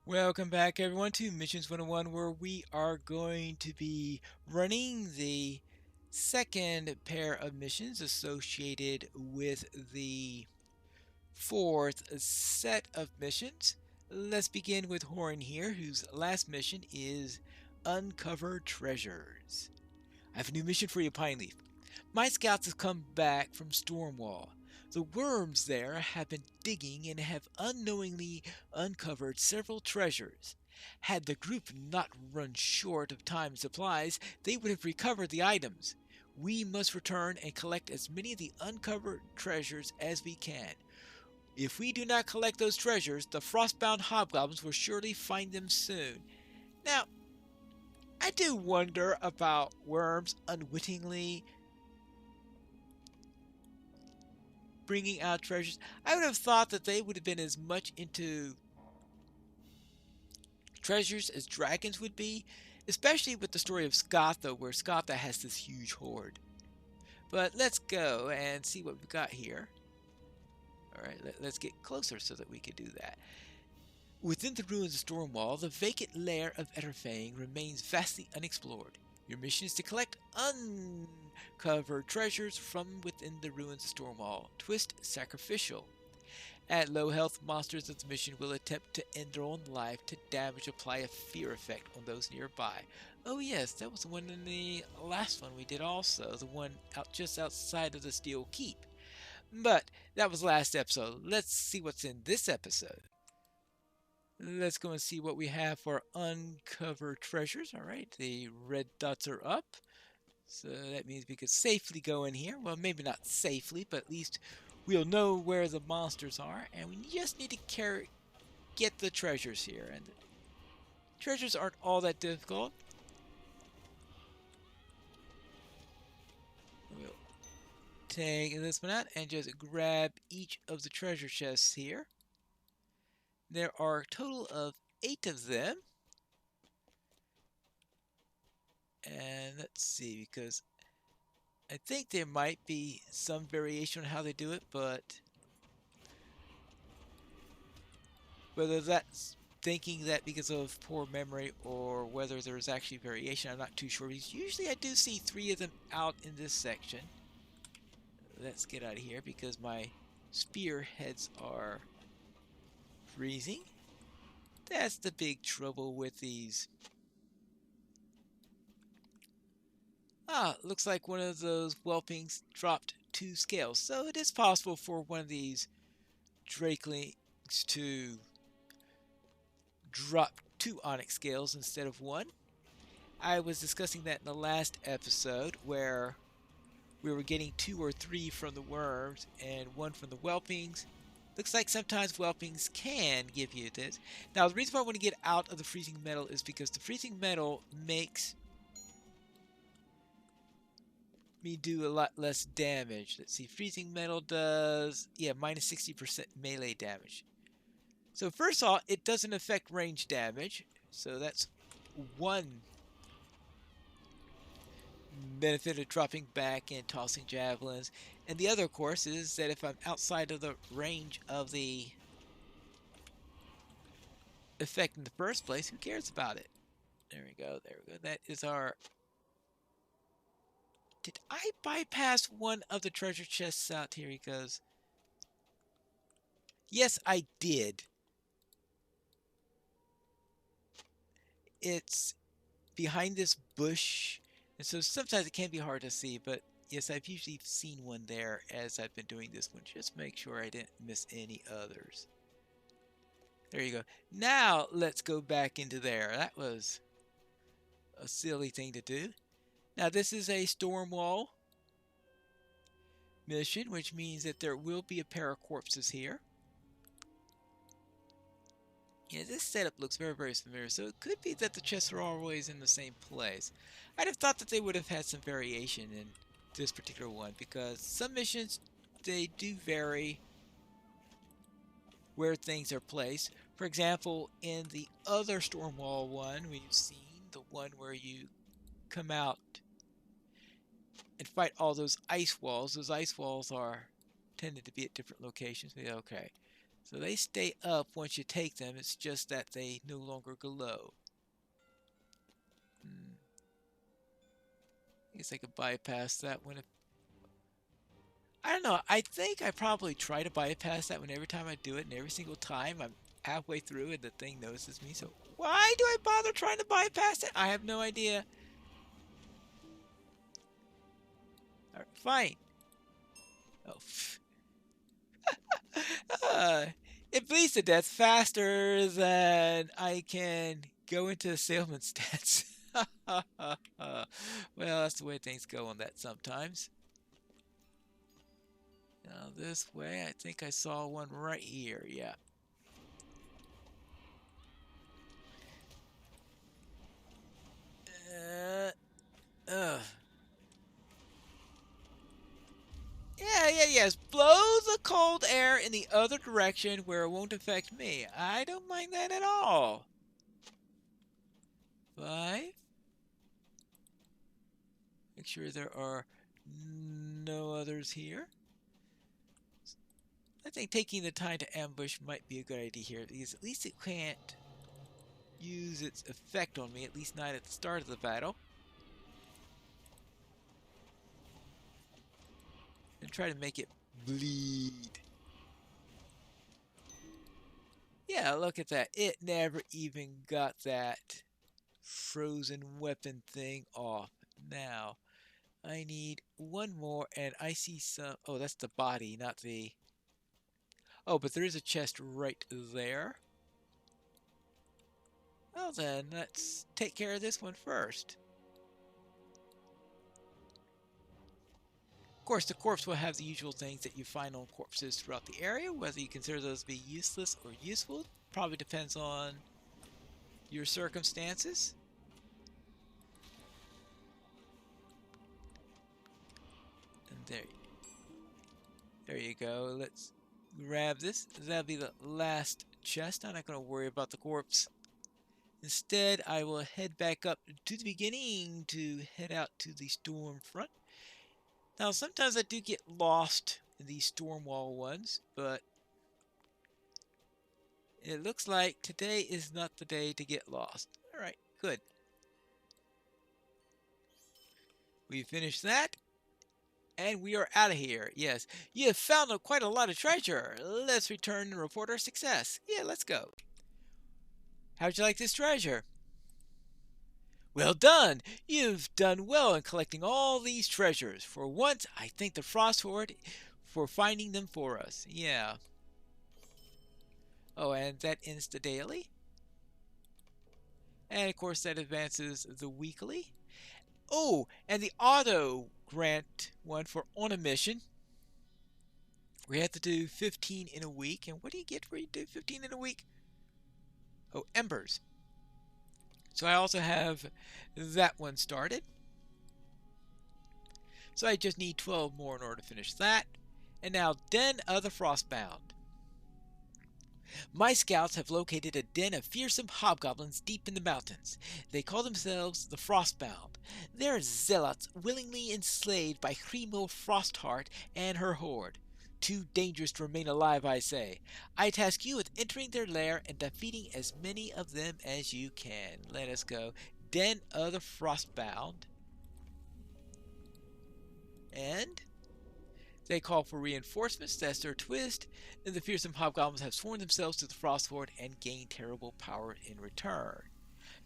Welcome back everyone to Missions 101, where we are going to be running the second pair of missions associated with the fourth set of missions. Let's begin with Horan here, whose last mission is Uncover Treasures. I have a new mission for you, Pineleaf. My scouts have come back from Stormwall. The worms there have been digging and have unknowingly uncovered several treasures. Had the group not run short of time and supplies, they would have recovered the items. We must return and collect as many of the uncovered treasures as we can. If we do not collect those treasures, the frostbound hobgoblins will surely find them soon. Now, I do wonder about worms unwittingly bringing out treasures. I would have thought that they would have been as much into treasures as dragons would be, especially with the story of Scatha, where Scatha has this huge hoard. But let's go and see what we've got here. Alright, let's get closer so that we can do that. Within the ruins of Stormwall, the vacant lair of Etterfang remains vastly unexplored. Your mission is to collect uncovered treasures from within the ruins of Stormwall. Twist Sacrificial. At low health, monsters of the mission will attempt to end their own life to damage apply a fear effect on those nearby. Oh yes, that was the one in the last one we did also, the one just outside of the Steel Keep. But that was last episode. Let's see what's in this episode. Let's go and see what we have for uncovered treasures. All right, the red dots are up. So that means we could safely go in here. Well, maybe not safely, but at least we'll know where the monsters are. And we just need to get the treasures here. And the treasures aren't all that difficult. We'll take this one out and just grab each of the treasure chests here. There are a total of 8 of them. And let's see, because I think there might be some variation on how they do it, but whether that's thinking that because of poor memory or whether there's actually variation, I'm not too sure. Because usually I do see 3 of them out in this section. Let's get out of here because my spearheads are freezing. That's the big trouble with these. Looks like one of those whelpings dropped 2 scales. So it is possible for one of these drakelings to drop 2 onyx scales instead of 1. I was discussing that in the last episode where we were getting 2 or 3 from the worms and 1 from the whelpings. Looks like sometimes whelpings can give you this. Now the reason why I want to get out of the freezing metal is because the freezing metal makes me do a lot less damage. Let's see, freezing metal does, minus 60% melee damage. So first off, it doesn't affect range damage. So that's one benefit of dropping back and tossing javelins. And the other, of course, is that if I'm outside of the range of the effect in the first place, who cares about it? There we go, there we go. That is our... Did I bypass one of the treasure chests out here? Because... Yes, I did. It's behind this bush, and so sometimes it can be hard to see, but yes, I've usually seen one there as I've been doing this one. Just make sure I didn't miss any others. There you go. Now let's go back into there. That was a silly thing to do. Now this is a storm wall mission, which means that there will be a pair of corpses here. Yeah, this setup looks very, very familiar, so it could be that the chests are always in the same place. I'd have thought that they would have had some variation in this particular one, because some missions, they do vary where things are placed. For example, in the other Stormwall one, we've seen the one where you come out and fight all those ice walls. Those ice walls are tended to be at different locations. Okay, So they stay up once you take them. It's just that they no longer glow. I guess I could bypass that one. I don't know. I think I probably try to bypass that one every time I do it, and every single time I'm halfway through and the thing notices me. So why do I bother trying to bypass it? I have no idea. All right, fine. Oh, it bleeds to death faster than I can go into assailment stats. Well, that's the way things go on that sometimes. Now this way, I think I saw one right here. Yeah. Uh, yes. Blow the cold air in the other direction where it won't affect me. I don't mind that at all. 5. Make sure there are no others here. I think taking the time to ambush might be a good idea here, because at least it can't use its effect on me, at least not at the start of the battle. And try to make it bleed. Yeah, look at that. It never even got that frozen weapon thing off. Now, I need one more, and I see some... Oh, that's the body, not the... Oh, but there is a chest right there. Well then, let's take care of this one first. Of course, the corpse will have the usual things that you find on corpses throughout the area. Whether you consider those to be useless or useful probably depends on your circumstances. And there you go. Let's grab this. That'll be the last chest. I'm not going to worry about the corpse. Instead, I will head back up to the beginning to head out to the storm front. Now, sometimes I do get lost in these storm wall ones, but it looks like today is not the day to get lost. All right, good. We finished that, and we are out of here. Yes, you have found quite a lot of treasure. Let's return and report our success. Yeah, let's go. How'd you like this treasure? Well done! You've done well in collecting all these treasures. For once, I thank the Frost Horde for finding them for us. Yeah. Oh, and that ends the daily. And of course, that advances the weekly. Oh, and the auto grant one for on a mission. We have to do 15 in a week. And what do you get for you do 15 in a week? Oh, embers. So I also have that one started. So I just need 12 more in order to finish that. And now, Den of the Frostbound. My scouts have located a den of fearsome hobgoblins deep in the mountains. They call themselves the Frostbound. They're zealots willingly enslaved by Cremo Frostheart and her horde. Too dangerous to remain alive, I say. I task you with entering their lair and defeating as many of them as you can. Let us go. Den of the Frostbound. And they call for reinforcements. That's their twist. And the fearsome hobgoblins have sworn themselves to the Frost Horde and gain terrible power in return.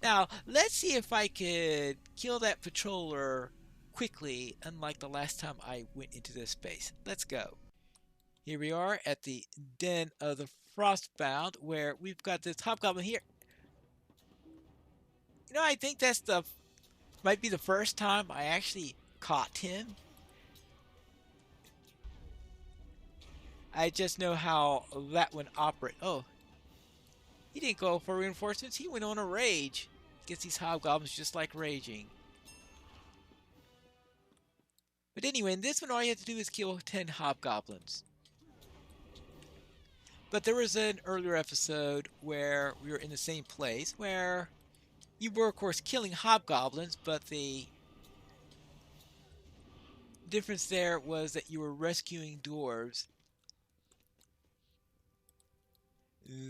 Now, let's see if I could kill that patroller quickly, unlike the last time I went into this space. Let's go. Here we are at the Den of the Frostbound, where we've got this hobgoblin here. You know, I think might be the first time I actually caught him. I just know how that one operates. Oh, he didn't go for reinforcements. He went on a rage. Gets these hobgoblins just like raging. But anyway, in this one, all you have to do is kill 10 hobgoblins. But there was an earlier episode where we were in the same place, where you were, of course, killing hobgoblins, but the difference there was that you were rescuing dwarves.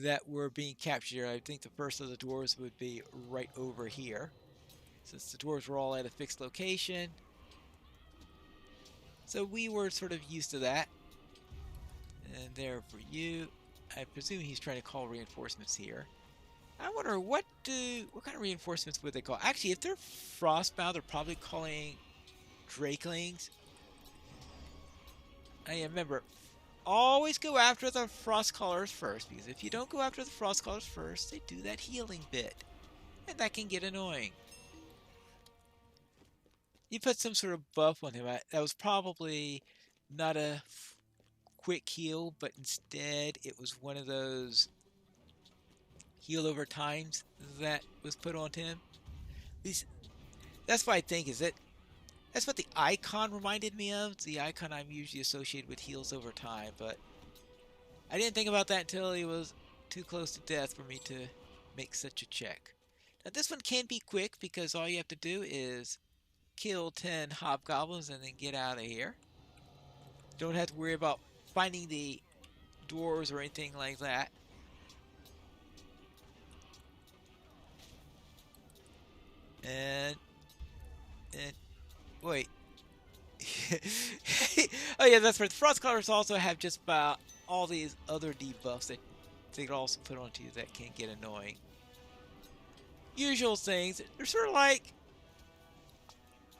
that were being captured. I think the first of the dwarves would be right over here, since the dwarves were all at a fixed location. So we were sort of used to that. And there for you. I presume he's trying to call reinforcements here. I wonder what kind of reinforcements would they call? Actually, if they're frostbound, they're probably calling drakelings. I remember, always go after the frost callers first, because if you don't go after the frost callers first, they do that healing bit, and that can get annoying. You put some sort of buff on him. That was probably not a quick heal, but instead it was one of those heal over times that was put onto him. At least that's what I think is that that's what the icon reminded me of. The icon I'm usually associated with heals over time, but I didn't think about that until he was too close to death for me to make such a check. Now this one can be quick because all you have to do is kill 10 hobgoblins and then get out of here. Don't have to worry about finding the dwarves or anything like that. And wait. Oh yeah, that's right. The frost callers also have just about all these other debuffs that they can also put onto you that can get annoying. Usual things. They're sort of like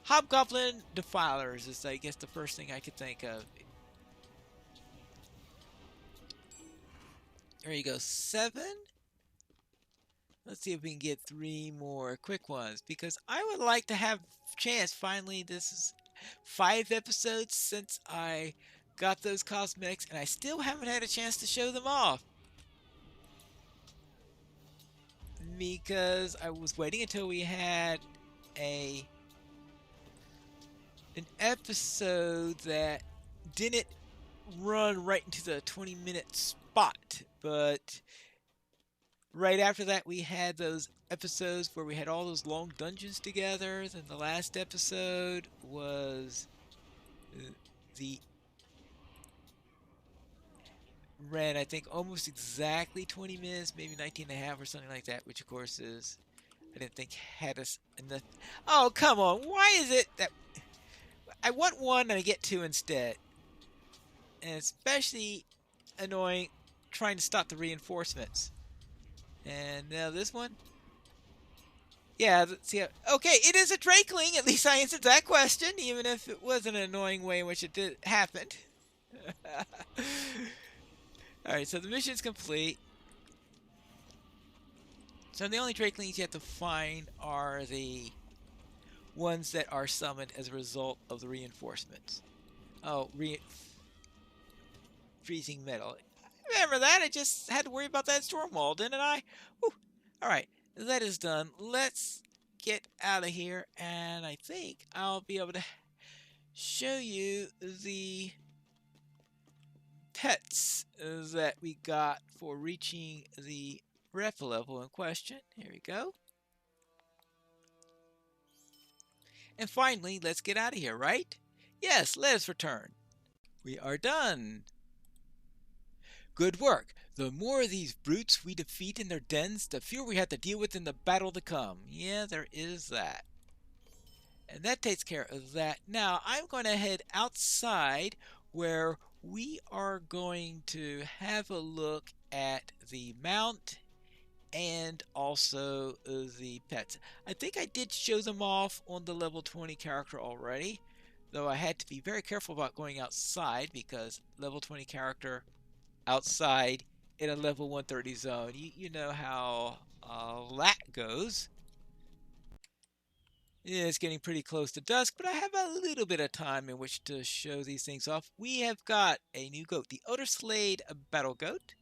hobgoblin defilers is I guess the first thing I could think of. There you go. 7. Let's see if we can get 3 more quick ones because I would like to have chance. Finally, this is 5 episodes since I got those cosmetics and I still haven't had a chance to show them off. Because I was waiting until we had an episode that didn't run right into the 20-minute spot, but right after that we had those episodes where we had all those long dungeons together. Then the last episode was the ran I think almost exactly 20 minutes, maybe 19 and a half or something like that, which of course is I didn't think had us enough. Oh come on, why is it that I want 1 and I get 2 instead? And especially annoying trying to stop the reinforcements. And now this one. Yeah, see, okay, it is a Drakeling. At least I answered that question, even if it was an annoying way in which it did happen. Alright, so the mission's complete. So the only Drakelings you have to find are the ones that are summoned as a result of the reinforcements. Oh, freezing metal. Remember that? I just had to worry about that storm wall, didn't I? Alright, that is done. Let's get out of here, and I think I'll be able to show you the pets that we got for reaching the rep level in question. Here we go. And finally, let's get out of here, right? Yes, let us return. We are done. Good work. The more of these brutes we defeat in their dens, the fewer we have to deal with in the battle to come. Yeah, there is that. And that takes care of that. Now, I'm going to head outside where we are going to have a look at the mount and also the pets. I think I did show them off on the level 20 character already, though I had to be very careful about going outside because level 20 character outside in a level 130 zone, you know how that goes. Yeah, it's getting pretty close to dusk, but I have a little bit of time in which to show these things off. We have got a new goat, the Odorslade Battle Goat.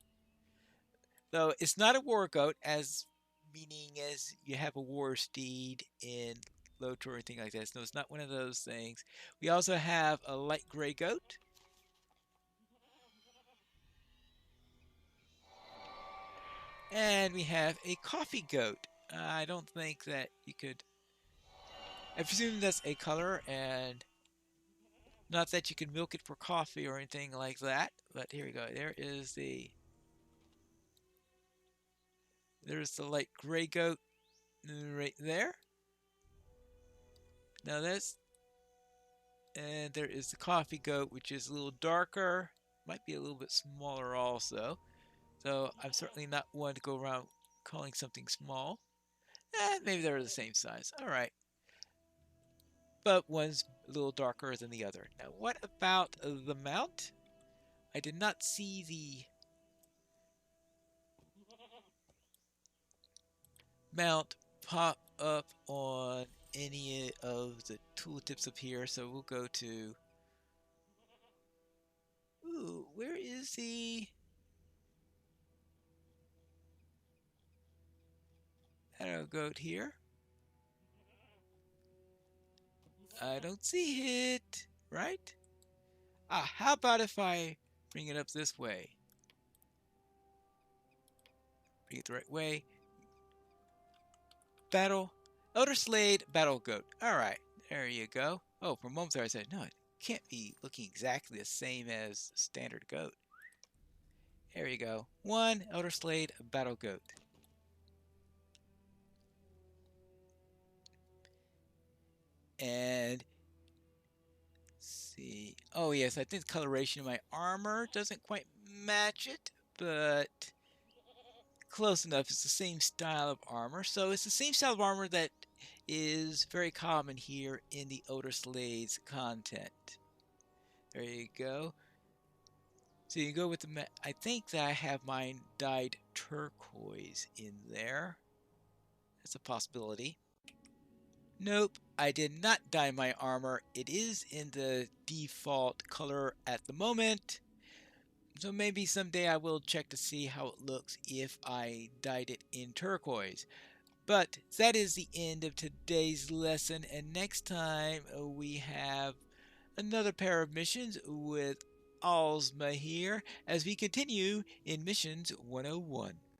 Though it's not a war goat, as meaning as you have a war steed in Lotor or anything like that. No, it's not one of those things. We also have a light gray goat. And we have a coffee goat. I don't think that you could... I presume that's a color, and not that you can milk it for coffee or anything like that. But here we go. There is the There's the light gray goat right there. Now that's, and there is the coffee goat, which is a little darker. Might be a little bit smaller also. So I'm certainly not one to go around calling something small. Maybe they're the same size. All right. But one's a little darker than the other. Now, what about the mount? I did not see the mount pop up on any of the tooltips up here, so we'll go to, ooh, where is the arrow goat here? I don't see it, right? How about if I bring it up this way? Bring it the right way. Battle, Elder Slade, Battle Goat. All right, there you go. Oh, for a moment there I said, no, it can't be looking exactly the same as standard goat. There you go. One Elder Slade, Battle Goat. And see. Oh, yes, I think the coloration of my armor doesn't quite match it, but close enough. It's the same style of armor. So it's the same style of armor that is very common here in the Elder Slade's content. There you go. So you go with the, I think that I have mine dyed turquoise in there. That's a possibility. Nope, I did not dye my armor. It is in the default color at the moment. So maybe someday I will check to see how it looks if I dyed it in turquoise. But that is the end of today's lesson, and next time we have another pair of missions with Ozma here as we continue in Missions 101.